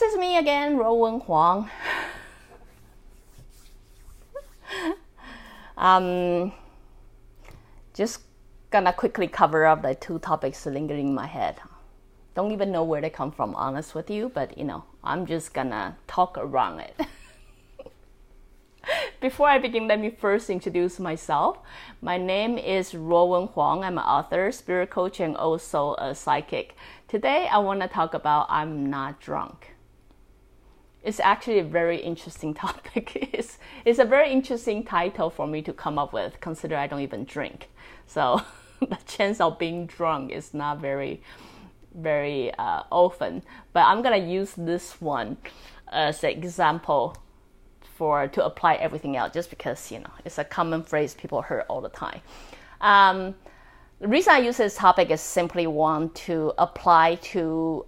this is me again, Ruowen Huang. Just gonna quickly cover up the two topics lingering in my head. Don't even know where they come from, honest with you, but I'm just gonna talk around it. Before I begin, let me first introduce myself. My name is Ruowen Huang. I'm an author, spirit coach, and also a psychic. Today, I want to talk about I'm not drunk. It's actually a very interesting topic. It's a very interesting title for me to come up with, consider I don't even drink. So the chance of being drunk is not very often. But I'm going to use this one as an example to apply everything else, just because it's a common phrase people hear all the time. The reason I use this topic is simply want to apply to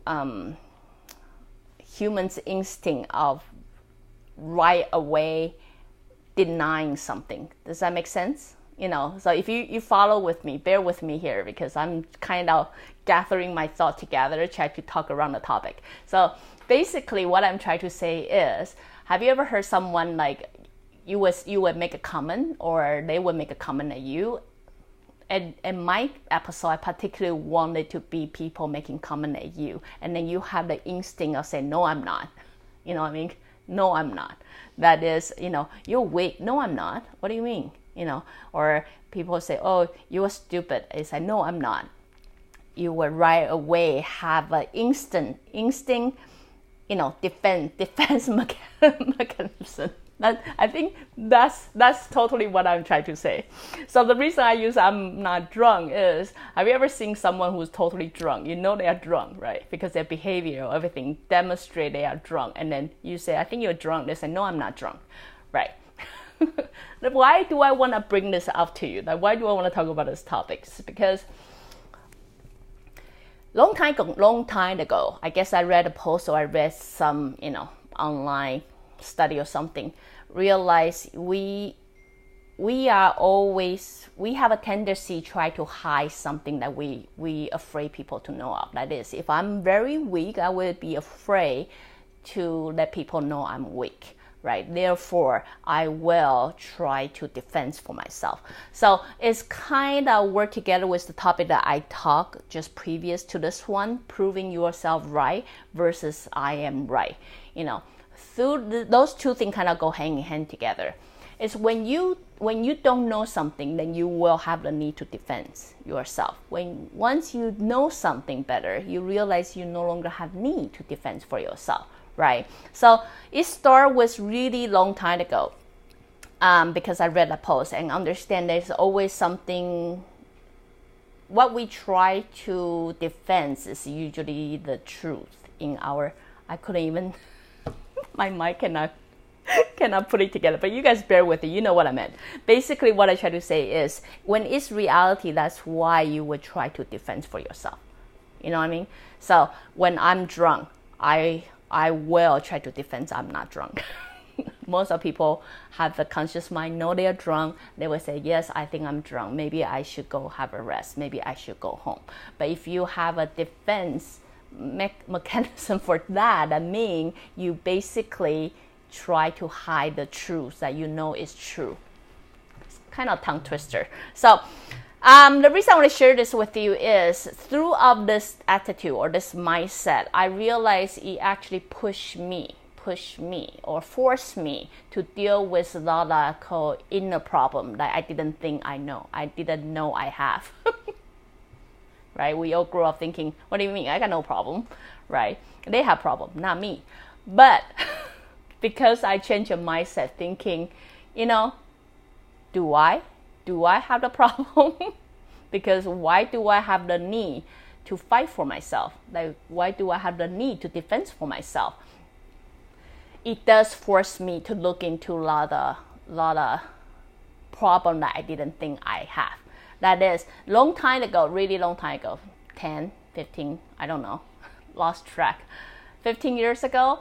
humans' instinct of right away denying something. Does that make sense? So if you follow with me, bear with me here, because I'm kind of gathering my thought together, try to talk around the topic. So basically what I'm trying to say is, have you ever heard someone like you would make a comment, or they would make a comment at you? And in my episode, I particularly wanted to be people making comment at you, and then you have the instinct of saying, no, I'm not. You know what I mean? No, I'm not. That is, you're weak. No, I'm not. What do you mean? Or people say, oh, you are stupid. I say, no, I'm not. You will right away have an instinct, defense mechanism. I think that's totally what I'm trying to say. So the reason I use I'm not drunk is, have you ever seen someone who's totally drunk? You know they are drunk, right? Because their behavior or everything demonstrate they are drunk. And then you say, I think you're drunk. They say, no, I'm not drunk, right? Why do I want to bring this up to you? Why do I want to talk about this topic? It's because long time ago, I guess I read a post, or I read some, online study or something, realize we have a tendency to try to hide something that we afraid people to know of. That is, if I'm very weak, I would be afraid to let people know I'm weak. Right? Therefore, I will try to defend for myself. So it's kind of work together with the topic that I talked just previous to this one, proving yourself right versus I am right. Through those two things kind of go hand in hand together. It's when you don't know something, then you will have the need to defend yourself. Once you know something better, you realize you no longer have need to defend for yourself. Right, so it started with really long time ago, because I read a post and understand there's always something. What we try to defend is usually the truth in our. I couldn't even. My mic cannot put it together, but you guys bear with it. You know what I meant. Basically, what I try to say is, when it's reality, that's why you would try to defend for yourself. You know what I mean? So when I'm drunk, I will try to defend I'm not drunk. Most of people have the conscious mind, know they are drunk. They will say, yes, I think I'm drunk. Maybe I should go have a rest. Maybe I should go home. But if you have a defense mechanism for that means you basically try to hide the truth that you know is true. It's kind of tongue twister. So the reason I want to share this with you is, throughout this attitude or this mindset, I realized it actually pushed me or forced me to deal with a lot of inner problem that I didn't think I didn't know I have. Right? We all grew up thinking, what do you mean? I got no problem, right? They have problem, not me. But because I changed your mindset, thinking, do I have the problem? Because why do I have the need to fight for myself? Why do I have the need to defend for myself? It does force me to look into a lot of problem that I didn't think I have. That is, really long time ago, 10, 15, I don't know, lost track. 15 years ago,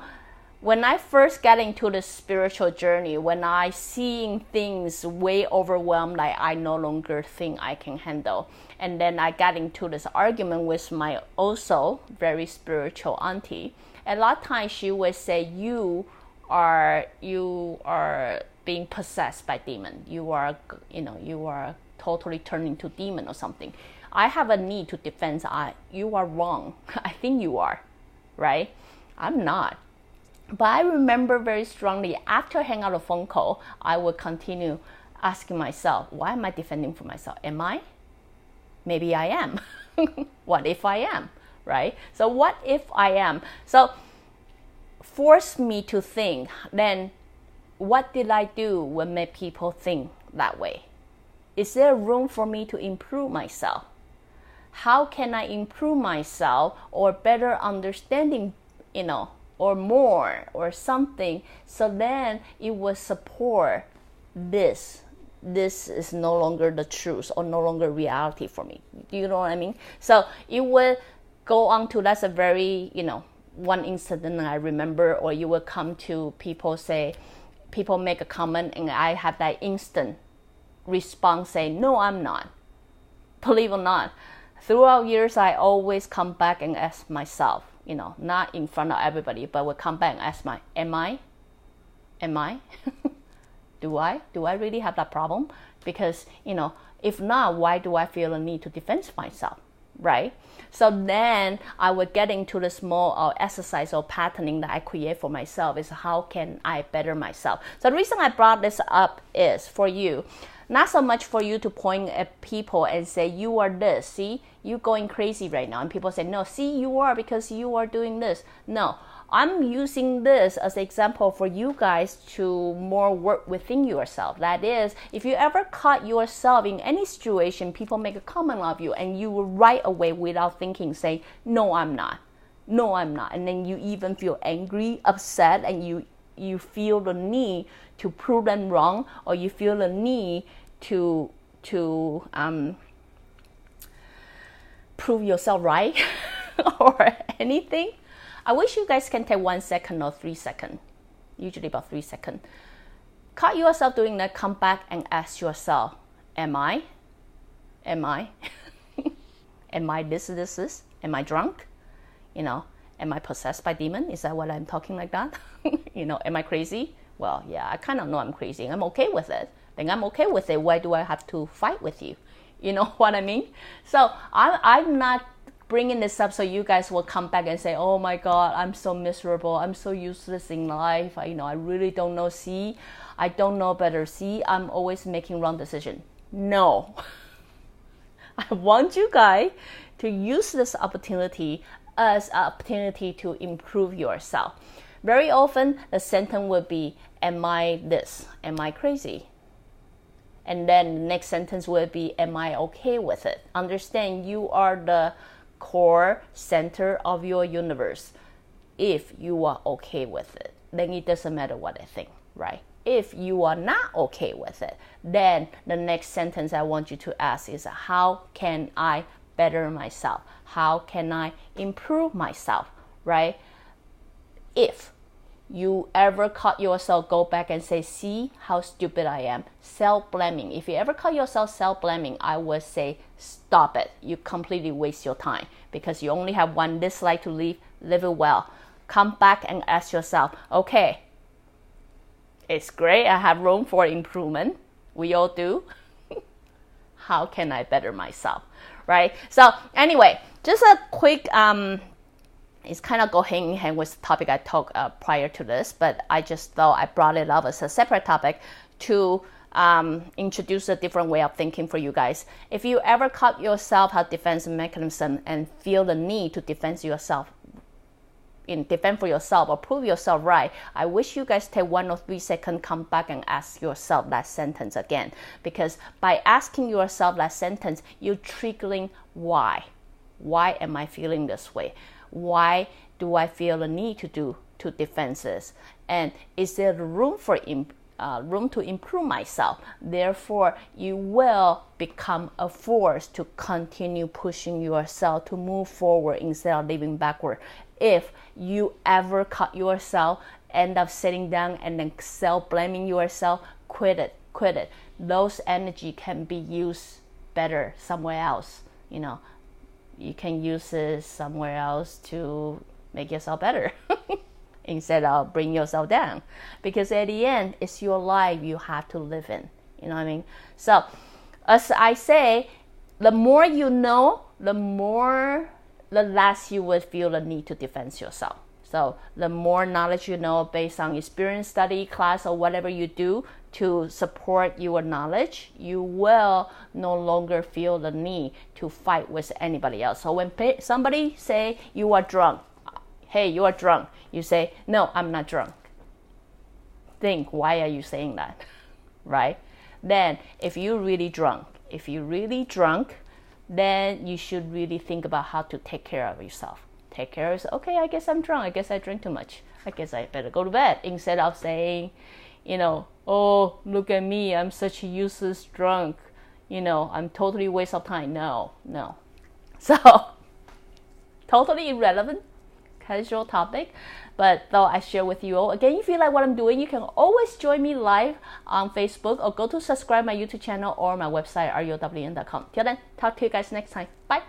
when I first get into the spiritual journey, when I seeing things way overwhelmed, like I no longer think I can handle, and then I got into this argument with my also very spiritual auntie. A lot of times she would say, you are being possessed by demon. You are totally turned into demon or something. I have a need to defend. You are wrong. I think you are, right? I'm not. But I remember very strongly, after hanging out a phone call, I would continue asking myself, why am I defending for myself? Am I? Maybe I am. What if I am, right? So what if I am? So force me to think, then what did I do when made people think that way? Is there room for me to improve myself? How can I improve myself or better understanding, or more or something, so then it will support this is no longer the truth or no longer reality for me. Do you know what I mean? So it will go on to, that's a very, one incident I remember, or you will come to people make a comment and I have that instant response saying, no, I'm not. Believe it or not, throughout years I always come back and ask myself, not in front of everybody, but will come back and ask am I? Do I really have that problem? Because, if not, why do I feel a need to defend myself, right? So then I would get into the small exercise or patterning that I create for myself is how can I better myself? So the reason I brought this up is for you, not so much for you to point at people and say, you are this, see, you going crazy right now. And people say, no, see, you are because you are doing this. No, I'm using this as an example for you guys to more work within yourself. That is, if you ever caught yourself in any situation, people make a comment of you and you will right away without thinking say, no, I'm not. No, I'm not. And then you even feel angry, upset, and you feel the need to prove them wrong, or you feel the need to prove yourself right or anything. I wish you guys can take 1 second or 3 seconds, usually about 3 seconds. Caught yourself doing that, come back and ask yourself, am I? Am I this? Am I drunk? Am I possessed by demon? Is that what I'm talking like that? Am I crazy? Well, yeah, I kind of know I'm crazy. I'm okay with it. Then I'm okay with it. Why do I have to fight with you? You know what I mean? So I'm not bringing this up so you guys will come back and say, oh my God, I'm so miserable. I'm so useless in life. I really don't know. See, I don't know better. See, I'm always making wrong decisions. No. I want you guys to use this opportunity as an opportunity to improve yourself. Very often, the sentence will be, am I this? Am I crazy? And then the next sentence will be, am I okay with it? Understand you are the core center of your universe. If you are okay with it, then it doesn't matter what I think, right? If you are not okay with it, then the next sentence I want you to ask is, how can I better myself? How can I improve myself, right? If you ever caught yourself go back and say, see how stupid I am, self-blaming. If you ever caught yourself self-blaming, I would say, stop it. You completely waste your time because you only have one dislike to live it well. Come back and ask yourself, okay, it's great, I have room for improvement. We all do. How can I better myself, right? So anyway, just a quick, it's kind of go hand in hand with the topic I talked prior to this, but I just thought I brought it up as a separate topic to introduce a different way of thinking for you guys. If you ever caught yourself have defense mechanism and feel the need to defend for yourself or prove yourself right, I wish you guys take 1 or 3 seconds, come back and ask yourself that sentence again. Because by asking yourself that sentence, you're triggering why. Why am I feeling this way? Why do I feel the need to defend this? And is there room for room to improve myself? Therefore, you will become a force to continue pushing yourself to move forward instead of living backward. If you ever caught yourself end up sitting down and then self-blaming yourself, quit it. Those energy can be used better somewhere else. You can use it somewhere else to make yourself better instead of bring yourself down. Because at the end, it's your life you have to live in. You know what I mean? So, as I say, the more you know, the less you will feel the need to defend yourself. So the more knowledge you know based on experience, study, class, or whatever you do to support your knowledge, you will no longer feel the need to fight with anybody else. So when somebody say you are drunk, hey, you are drunk, you say, no, I'm not drunk. Think, why are you saying that? Right? Then if you're really drunk, then you should really think about how to take care of yourself. Take care of yourself. Okay, I guess I'm drunk. I guess I drink too much. I guess I better go to bed. Instead of saying, oh, look at me. I'm such a useless drunk. I'm totally waste of time. No. So, totally irrelevant, casual topic. But though I share with you all, again, if you like what I'm doing, you can always join me live on Facebook or go to subscribe my YouTube channel or my website, ruowen.com. Till then, talk to you guys next time. Bye.